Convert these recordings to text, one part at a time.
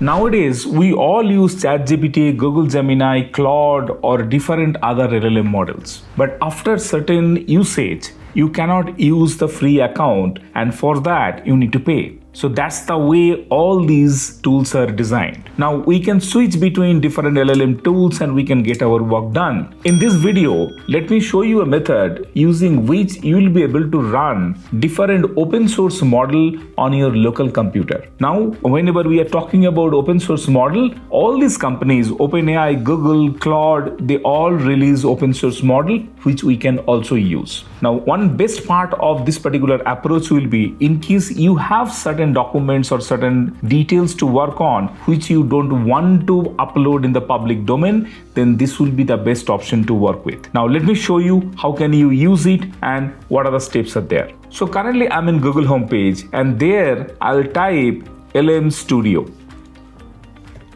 Nowadays, we all use ChatGPT, Google Gemini, Claude, or different other LLM models. But after certain usage, you cannot use the free account, and for that, you need to pay. So that's the way all these tools are designed. Now we can switch between different LLM tools and we can get our work done. In this video, let me show you a method using which you will be able to run different open source model on your local computer. Now, whenever we are talking about open source model, all these companies, OpenAI, Google, Claude, they all release open source model which we can also use. Now, one best part of this particular approach will be in case you have certain documents or certain details to work on which you don't want to upload in the public domain, then this will be the best option to work with. Now, let me show you how can you use it and what are the steps are there. So currently I'm in Google homepage and there I'll type LLM Studio.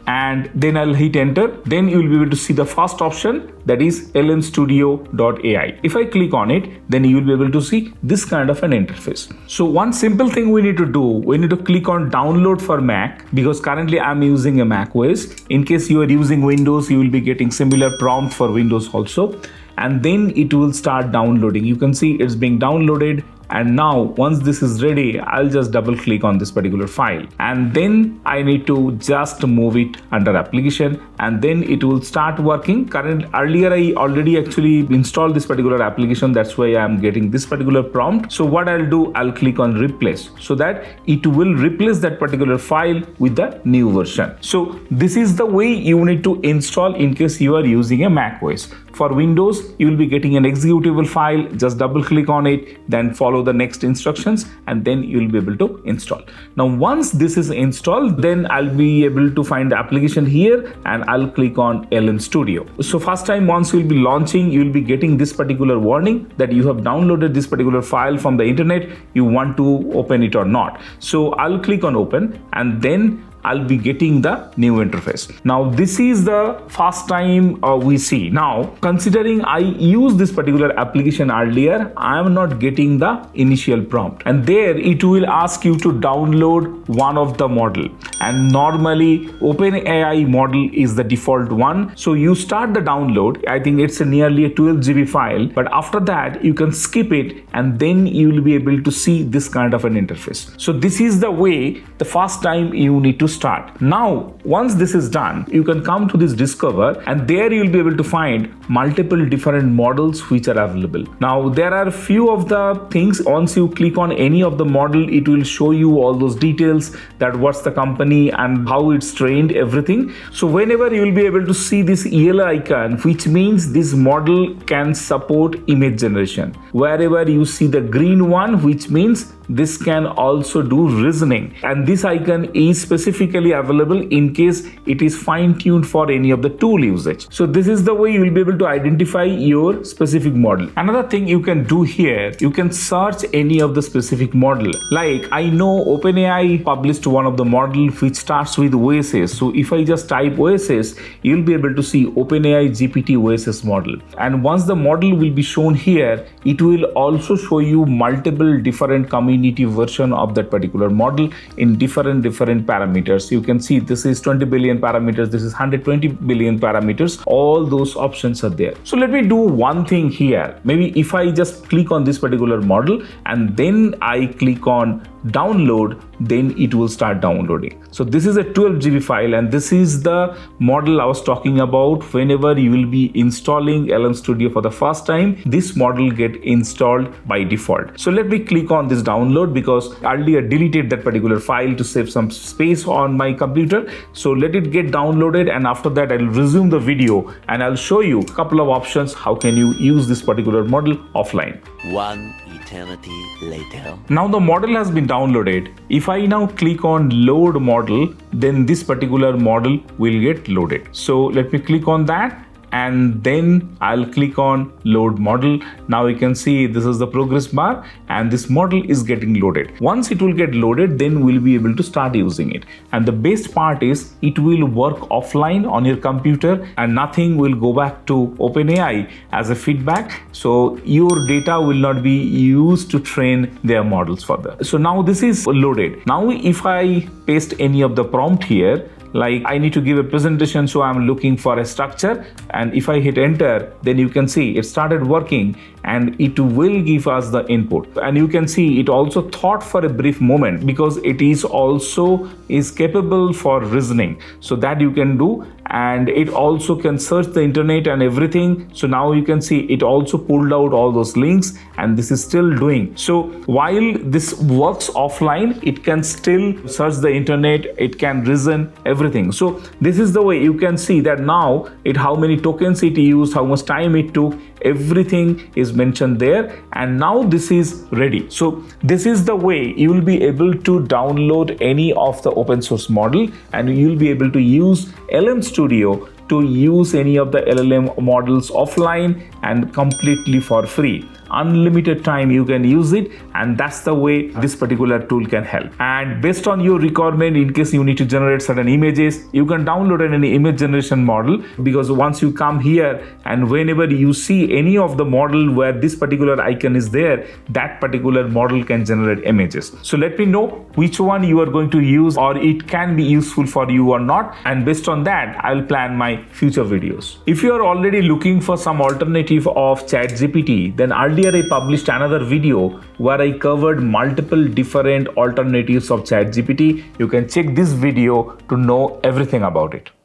And then I'll hit enter. Then you will be able to see the first option, that is lmstudio.ai. If I click on it, then you will be able to see this kind of an interface. So one simple thing we need to do, we need to click on download for Mac, because currently I'm using a Mac OS. In case you are using Windows, you will be getting similar prompt for Windows also. And then it will start downloading. You can see it's being downloaded. And now once this is ready, I'll just double click on this particular file. And then I need to just move it under application and then it will start working. Earlier I already actually installed this particular application. That's why I'm getting this particular prompt. So what I'll do, I'll click on replace so that it will replace that particular file with the new version. So this is the way you need to install in case you are using a Mac OS. For Windows, you will be getting an executable file. Just double click on it, then follow the next instructions and then you will be able to install. Now once this is installed, then I'll be able to find the application here and I'll click on LLM Studio. So first time once you'll be launching, you'll be getting this particular warning that you have downloaded this particular file from the internet, you want to open it or not. So I'll click on open and then I'll be getting the new interface. Now this is the first time we see. Now considering I used this particular application earlier, I am not getting the initial prompt, and there it will ask you to download one of the model, and normally OpenAI model is the default one. So you start the download. I think it's nearly a 12 GB file, but after that you can skip it and then you will be able to see this kind of an interface. So this is the way the first time you need to start. Now once this is done, you can come to this discover and there you will be able to find multiple different models which are available. Now there are few of the things. Once you click on any of the model, it will show you all those details, that what's the company and how it's trained, everything. So whenever you will be able to see this yellow icon, which means this model can support image generation. Wherever you see the green one, which means this can also do reasoning, and this icon is specifically available in case it is fine-tuned for any of the tool usage. So this is the way you will be able to identify your specific model. Another thing you can do here, you can search any of the specific model. Like I know OpenAI published one of the model which starts with OSS. So if I just type OSS, you'll be able to see OpenAI GPT OSS model. And once the model will be shown here, it will also show you multiple different community version of that particular model in different parameters. You can see this is 20 billion parameters, this is 120 billion parameters. All those options are there. So let me do one thing here. Maybe if I just click on this particular model and then I click on download, then it will start downloading. So this is a 12 GB file and this is the model I was talking about. Whenever you will be installing LLM Studio for the first time, this model get installed by default. So let me click on this download because earlier deleted that particular file to save some space on my computer. So let it get downloaded and after that I'll resume the video and I'll show you a couple of options how can you use this particular model offline. One eternity later. Now the model has been downloaded. If I now click on load model, then this particular model will get loaded. So let me click on that and then I'll click on load model. Now you can see this is the progress bar and this model is getting loaded. Once it will get loaded, then we'll be able to start using it. And the best part is it will work offline on your computer and nothing will go back to OpenAI as a feedback. So your data will not be used to train their models further. So now this is loaded. Now if I paste any of the prompt here, like I need to give a presentation, so I'm looking for a structure, and if I hit enter, then you can see it started working and it will give us the input. And you can see it also thought for a brief moment, because it is also is capable for reasoning, so that you can do. And it also can search the internet and everything. So now you can see it also pulled out all those links, and this is still doing. So while this works offline, it can still search the internet, it can reason everything. So this is the way you can see that now it how many tokens it used, how much time it took, everything is mentioned there, and now this is ready. So this is the way you will be able to download any of the open source model, and you'll be able to use LM Studio to use any of the LLM models offline and completely for free. Unlimited time you can use it, and that's the way this particular tool can help. And based on your requirement, in case you need to generate certain images, you can download any image generation model, because once you come here and whenever you see any of the model where this particular icon is there, that particular model can generate images. So let me know which one you are going to use, or it can be useful for you or not, and based on that I'll plan my future videos. If you are already looking for some alternative of ChatGPT, then earlier I published another video where I covered multiple different alternatives of ChatGPT. You can check this video to know everything about it.